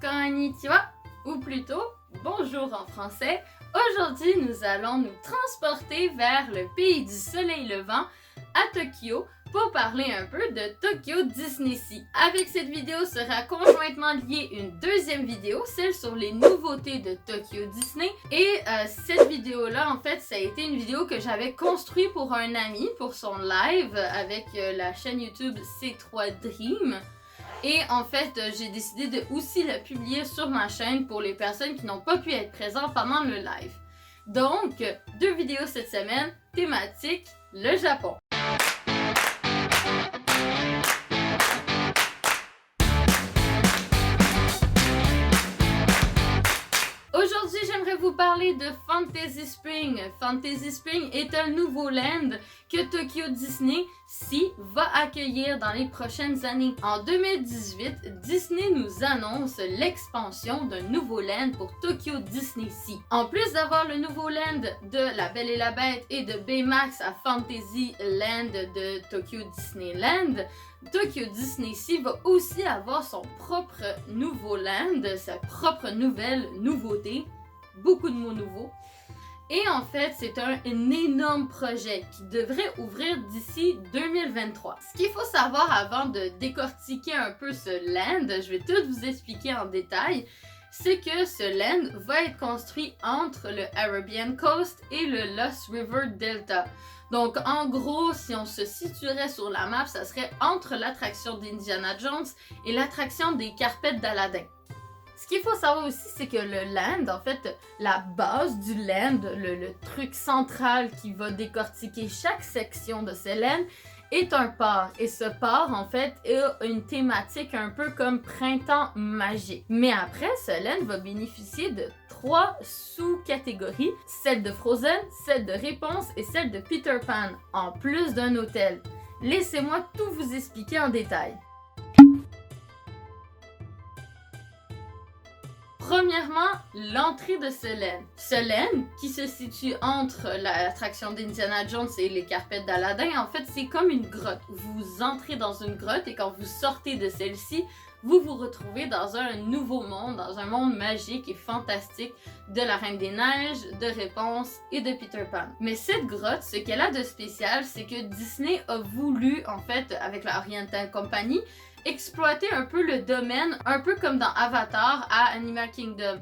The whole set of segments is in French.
Konnichiwa, ou plutôt bonjour en français. Aujourd'hui, nous allons nous transporter vers le pays du soleil levant, à Tokyo, pour parler un peu de Tokyo DisneySea. Avec cette vidéo sera conjointement liée une deuxième vidéo, celle sur les nouveautés de Tokyo Disney. Et cette vidéo-là, en fait, ça a été une vidéo que j'avais construite pour un ami, pour son live avec la chaîne YouTube C3 Dream. Et en fait, j'ai décidé de aussi la publier sur ma chaîne pour les personnes qui n'ont pas pu être présentes pendant le live. Donc, 2 vidéos cette semaine, thématique le Japon. Aujourd'hui, j'aimerais vous parler de Fantasy Spring. Fantasy Spring est un nouveau land que Tokyo DisneySea va accueillir dans les prochaines années. En 2018, Disney nous annonce l'expansion d'un nouveau land pour Tokyo DisneySea. En plus d'avoir le nouveau land de La Belle et la Bête et de Baymax à Fantasyland de Tokyo Disneyland, Tokyo DisneySea va aussi avoir son propre nouveau land, sa propre nouvelle nouveauté, beaucoup de mots nouveaux. Et en fait, c'est un énorme projet qui devrait ouvrir d'ici 2023. Ce qu'il faut savoir avant de décortiquer un peu ce land, je vais tout vous expliquer en détail, c'est que ce land va être construit entre le Arabian Coast et le Lost River Delta. Donc, en gros, si on se situerait sur la map, ça serait entre l'attraction d'Indiana Jones et l'attraction des carpettes d'Aladin. Ce qu'il faut savoir aussi, c'est que le land, en fait, la base du land, le truc central qui va décortiquer chaque section de ce land, est un port. Et ce port, en fait, a une thématique un peu comme printemps magique. Mais après, ce land va bénéficier de 3 sous-catégories, celle de Frozen, celle de Réponse et celle de Peter Pan, en plus d'un hôtel. Laissez-moi tout vous expliquer en détail. Premièrement, l'entrée de ce land. Ce land, qui se situe entre l'attraction d'Indiana Jones et les carpettes d'Aladin, en fait, c'est comme une grotte. Vous entrez dans une grotte et quand vous sortez de celle-ci, vous vous retrouvez dans un nouveau monde, dans un monde magique et fantastique de la Reine des Neiges, de Réponse et de Peter Pan. Mais cette grotte, ce qu'elle a de spécial, c'est que Disney a voulu, en fait, avec la Oriental Company, exploiter un peu le domaine, un peu comme dans Avatar à Animal Kingdom.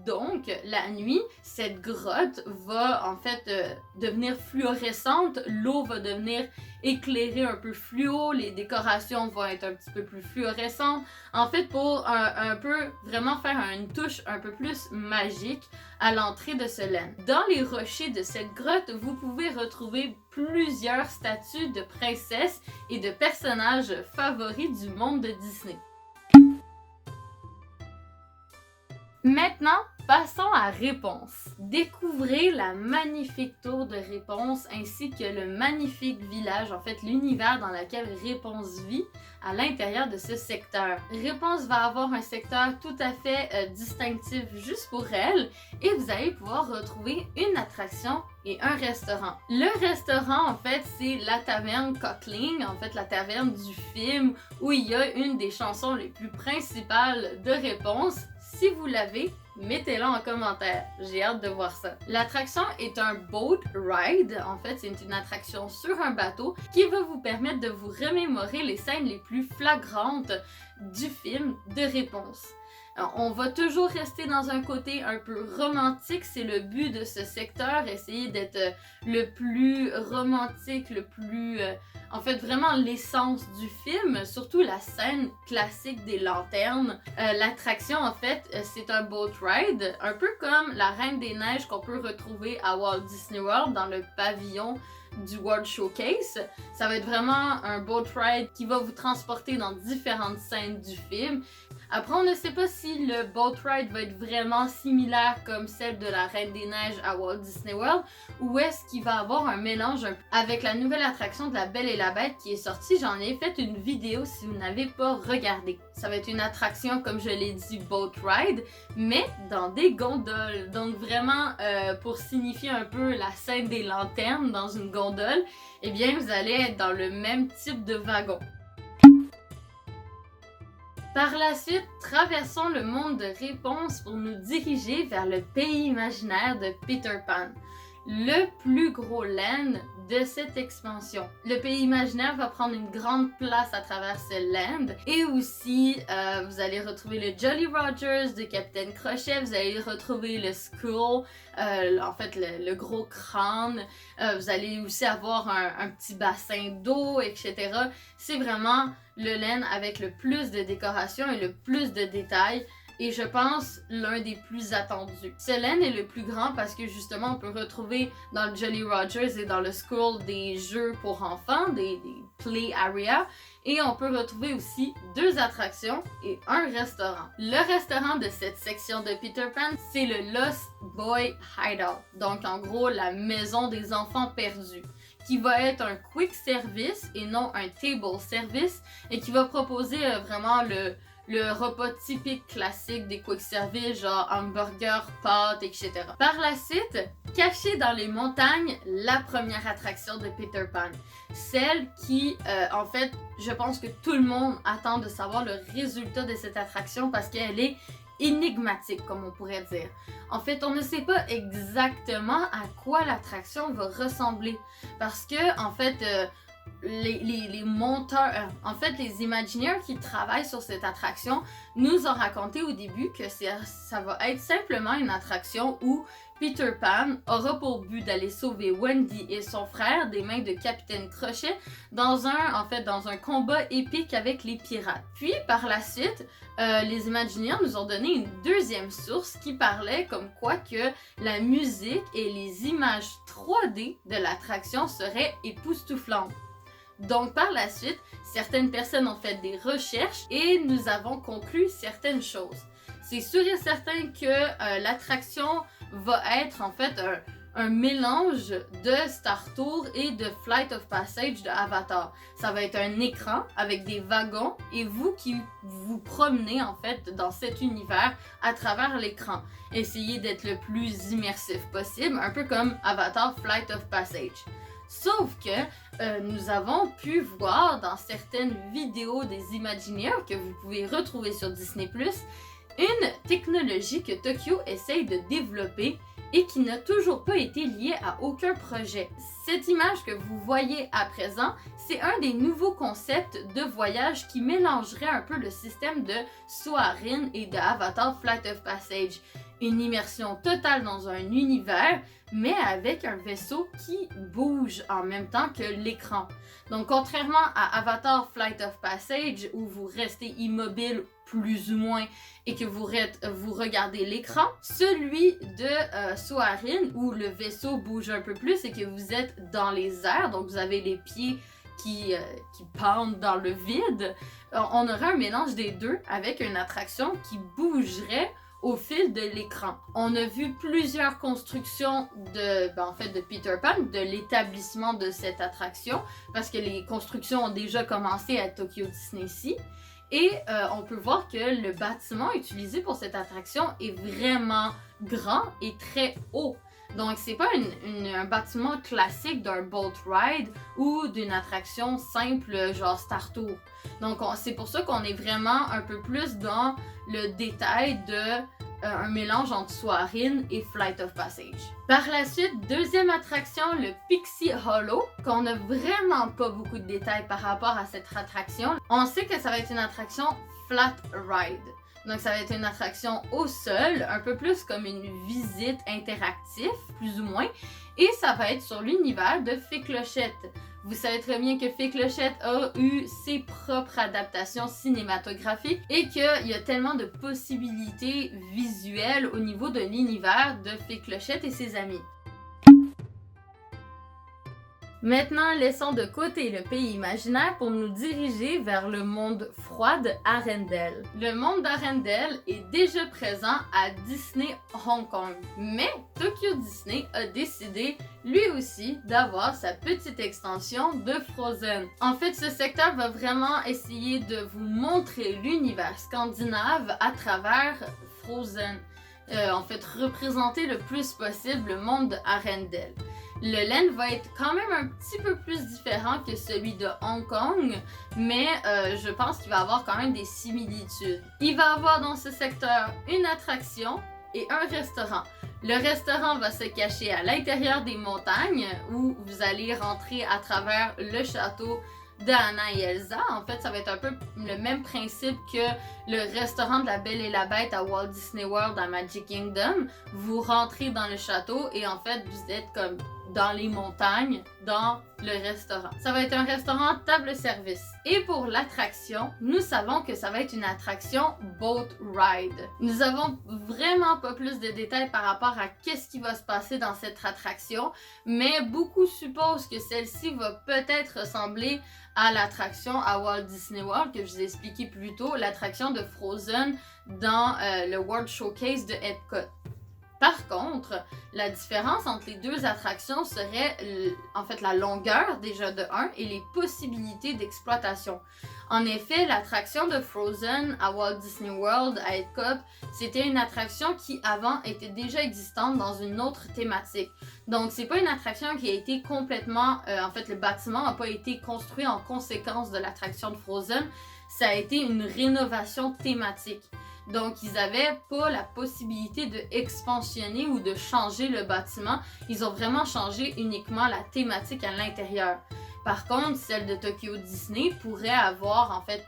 Donc, la nuit, cette grotte va en fait devenir fluorescente, l'eau va devenir éclairée un peu fluo, les décorations vont être un petit peu plus fluorescentes. En fait, pour un peu vraiment faire une touche un peu plus magique à l'entrée de ce land. Dans les rochers de cette grotte, vous pouvez retrouver plusieurs statues de princesses et de personnages favoris du monde de Disney. Maintenant, passons à Réponse. Découvrez la magnifique tour de Réponse ainsi que le magnifique village, en fait l'univers dans lequel Réponse vit à l'intérieur de ce secteur. Réponse va avoir un secteur tout à fait distinctif juste pour elle et vous allez pouvoir retrouver une attraction et un restaurant. Le restaurant, en fait, c'est la taverne Cockling, en fait la taverne du film où il y a une des chansons les plus principales de Réponse. Si vous l'avez, mettez-le en commentaire. J'ai hâte de voir ça. L'attraction est un boat ride. En fait, c'est une attraction sur un bateau qui va vous permettre de vous remémorer les scènes les plus flagrantes du film de Réponse. Alors, on va toujours rester dans un côté un peu romantique, c'est le but de ce secteur, essayer d'être le plus romantique, le plus... en fait, vraiment l'essence du film, surtout la scène classique des lanternes. L'attraction, en fait, c'est un boat ride, un peu comme la Reine des Neiges qu'on peut retrouver à Walt Disney World dans le pavillon du World Showcase. Ça va être vraiment un boat ride qui va vous transporter dans différentes scènes du film. Après, on ne sait pas si le boat ride va être vraiment similaire comme celle de la Reine des Neiges à Walt Disney World ou est-ce qu'il va avoir un mélange avec la nouvelle attraction de La Belle et la Bête qui est sortie. J'en ai fait une vidéo si vous n'avez pas regardé. Ça va être une attraction, comme je l'ai dit, boat ride, mais dans des gondoles. Donc vraiment, pour signifier un peu la scène des lanternes dans une gondole, eh bien, vous allez être dans le même type de wagon. Par la suite, traversons le monde de réponses pour nous diriger vers le pays imaginaire de Peter Pan, le plus gros land de cette expansion. Le pays imaginaire va prendre une grande place à travers ce land et aussi vous allez retrouver le Jolly Rogers de Capitaine Crochet, vous allez retrouver le Skull, en fait le gros crâne, vous allez aussi avoir un petit bassin d'eau, etc. C'est vraiment le land avec le plus de décoration et le plus de détails. Et je pense l'un des plus attendus. Ce land est le plus grand parce que justement on peut retrouver dans le Jolly Rogers et dans le Skull des jeux pour enfants, des play area, et on peut retrouver aussi 2 attractions et un restaurant. Le restaurant de cette section de Peter Pan, c'est le Lost Boy Hideout, donc en gros la maison des enfants perdus, qui va être un quick service et non un table service, et qui va proposer vraiment le repas typique classique des quick service, genre hamburger, pâtes, etc. Par la suite, cachée dans les montagnes, la première attraction de Peter Pan. Celle qui, en fait, je pense que tout le monde attend de savoir le résultat de cette attraction parce qu'elle est énigmatique, comme on pourrait dire. En fait, on ne sait pas exactement à quoi l'attraction va ressembler parce que, en fait, les monteurs, en fait les Imagineers qui travaillent sur cette attraction nous ont raconté au début que ça va être simplement une attraction où Peter Pan aura pour but d'aller sauver Wendy et son frère des mains de Capitaine Crochet dans un combat épique avec les pirates. Puis par la suite, les Imagineers nous ont donné une deuxième source qui parlait comme quoi que la musique et les images 3D de l'attraction seraient époustouflantes. Donc par la suite, certaines personnes ont fait des recherches et nous avons conclu certaines choses. C'est sûr et certain que l'attraction va être en fait un mélange de Star Tours et de Flight of Passage de Avatar. Ça va être un écran avec des wagons et vous qui vous promenez en fait dans cet univers à travers l'écran. Essayez d'être le plus immersif possible, un peu comme Avatar Flight of Passage. Sauf que nous avons pu voir dans certaines vidéos des Imagineers que vous pouvez retrouver sur Disney+, une technologie que Tokyo essaye de développer et qui n'a toujours pas été liée à aucun projet. Cette image que vous voyez à présent, c'est un des nouveaux concepts de voyage qui mélangerait un peu le système de Soarin et de Avatar Flight of Passage. Une immersion totale dans un univers, mais avec un vaisseau qui bouge en même temps que l'écran. Donc contrairement à Avatar Flight of Passage, où vous restez immobile plus ou moins et que vous regardez l'écran, celui de Soarin, où le vaisseau bouge un peu plus et que vous êtes dans les airs, donc vous avez les pieds qui pendent dans le vide, on aurait un mélange des deux avec une attraction qui bougerait au fil de l'écran. On a vu plusieurs constructions de Peter Pan, de l'établissement de cette attraction, parce que les constructions ont déjà commencé à Tokyo Disney-Sea. Et on peut voir que le bâtiment utilisé pour cette attraction est vraiment grand et très haut. Donc c'est pas un bâtiment classique d'un boat ride ou d'une attraction simple genre Star Tour. Donc c'est pour ça qu'on est vraiment un peu plus dans le détail de un mélange entre Soarin et Flight of Passage. Par la suite, deuxième attraction, le Pixie Hollow, qu'on n'a vraiment pas beaucoup de détails par rapport à cette attraction. On sait que ça va être une attraction flat ride. Donc ça va être une attraction au sol, un peu plus comme une visite interactive, plus ou moins. Et ça va être sur l'univers de Fée Clochette. Vous savez très bien que Fée Clochette a eu ses propres adaptations cinématographiques et qu'il y a tellement de possibilités visuelles au niveau de l'univers de Fée Clochette et ses amis. Maintenant, laissons de côté le pays imaginaire pour nous diriger vers le monde froid de Arendelle. Le monde d'Arendelle est déjà présent à Disney Hong Kong, mais Tokyo Disney a décidé lui aussi d'avoir sa petite extension de Frozen. En fait, ce secteur va vraiment essayer de vous montrer l'univers scandinave à travers Frozen. en fait représenter le plus possible le monde de Arendelle. Le land va être quand même un petit peu plus différent que celui de Hong Kong, mais je pense qu'il va avoir quand même des similitudes. Il va avoir dans ce secteur une attraction et un restaurant. Le restaurant va se cacher à l'intérieur des montagnes où vous allez rentrer à travers le château d'Anna et Elsa. En fait, ça va être un peu le même principe que le restaurant de la Belle et la Bête à Walt Disney World à Magic Kingdom. Vous rentrez dans le château et en fait, vous êtes comme dans les montagnes, dans le restaurant. Ça va être un restaurant table-service. Et pour l'attraction, nous savons que ça va être une attraction Boat Ride. Nous avons vraiment pas plus de détails par rapport à qu'est-ce qui va se passer dans cette attraction, mais beaucoup supposent que celle-ci va peut-être ressembler à l'attraction à Walt Disney World que je vous ai expliqué plus tôt, l'attraction de Frozen dans le World Showcase de Epcot. Par contre, la différence entre les deux attractions serait en fait la longueur déjà de 1 et les possibilités d'exploitation. En effet, l'attraction de Frozen à Walt Disney World à Epcot, c'était une attraction qui avant était déjà existante dans une autre thématique. Donc c'est pas une attraction qui a été complètement, en fait le bâtiment n'a pas été construit en conséquence de l'attraction de Frozen, ça a été une rénovation thématique. Donc, ils n'avaient pas la possibilité de expansionner ou de changer le bâtiment. Ils ont vraiment changé uniquement la thématique à l'intérieur. Par contre, celle de Tokyo Disney pourrait avoir, en fait,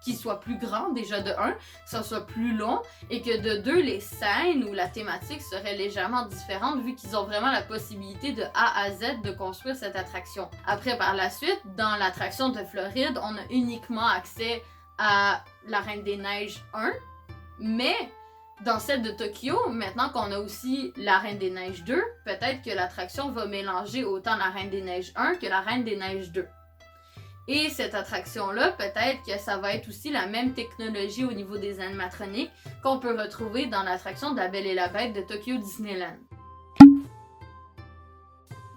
qu'il soit plus grand, déjà de 1, que ça soit plus long, et que de 2, les scènes ou la thématique serait légèrement différente, vu qu'ils ont vraiment la possibilité de A à Z de construire cette attraction. Après, par la suite, dans l'attraction de Floride, on a uniquement accès à la Reine des Neiges 1, mais dans celle de Tokyo, maintenant qu'on a aussi la Reine des Neiges 2, peut-être que l'attraction va mélanger autant la Reine des Neiges 1 que la Reine des Neiges 2. Et cette attraction-là, peut-être que ça va être aussi la même technologie au niveau des animatroniques qu'on peut retrouver dans l'attraction de la Belle et la Bête de Tokyo Disneyland.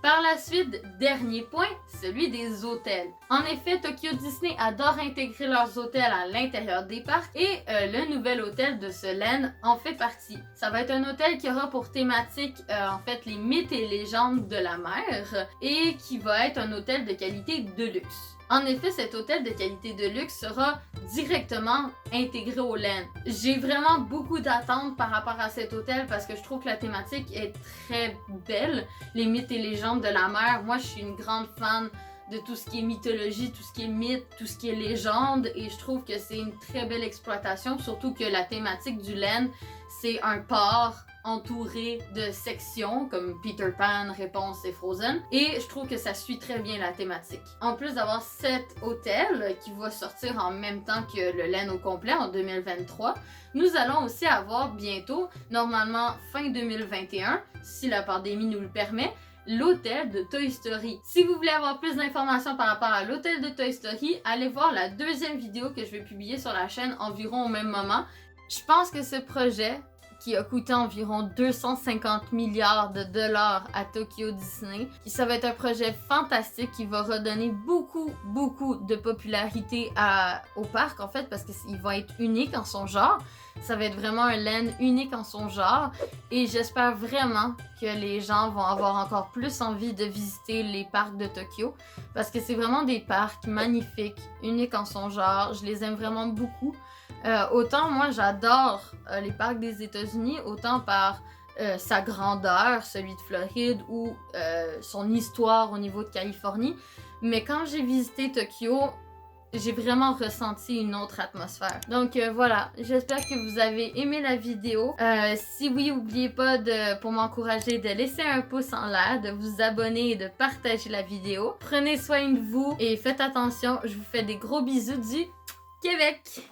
Par la suite, dernier point, celui des hôtels. En effet, Tokyo Disney adore intégrer leurs hôtels à l'intérieur des parcs et le nouvel hôtel de ce land en fait partie. Ça va être un hôtel qui aura pour thématique en fait les mythes et légendes de la mer et qui va être un hôtel de qualité de luxe. En effet, cet hôtel de qualité de luxe sera directement intégré au land. J'ai vraiment beaucoup d'attentes par rapport à cet hôtel parce que je trouve que la thématique est très belle. Les mythes et légendes de la mer, moi je suis une grande fan de tout ce qui est mythologie, tout ce qui est mythe, tout ce qui est légende et je trouve que c'est une très belle exploitation, surtout que la thématique du land, c'est un port entouré de sections comme Peter Pan, Réponse et Frozen et je trouve que ça suit très bien la thématique. En plus d'avoir cet hôtel qui va sortir en même temps que le land au complet en 2023, nous allons aussi avoir bientôt, normalement fin 2021, si la pandémie nous le permet, l'hôtel de Toy Story. Si vous voulez avoir plus d'informations par rapport à l'hôtel de Toy Story, allez voir la deuxième vidéo que je vais publier sur la chaîne environ au même moment. Je pense que ce projet qui a coûté environ 250 milliards de dollars à Tokyo Disney. Et ça va être un projet fantastique qui va redonner beaucoup de popularité au parc en fait parce qu'il va être unique en son genre. Ça va être vraiment un land unique en son genre et j'espère vraiment que les gens vont avoir encore plus envie de visiter les parcs de Tokyo parce que c'est vraiment des parcs magnifiques, uniques en son genre. Je les aime vraiment beaucoup. Autant moi j'adore les parcs des États-Unis, autant par sa grandeur, celui de Floride, ou son histoire au niveau de Californie. Mais quand j'ai visité Tokyo, j'ai vraiment ressenti une autre atmosphère. Donc voilà, j'espère que vous avez aimé la vidéo. Si oui, n'oubliez pas pour m'encourager de laisser un pouce en l'air, de vous abonner et de partager la vidéo. Prenez soin de vous et faites attention. Je vous fais des gros bisous du Québec!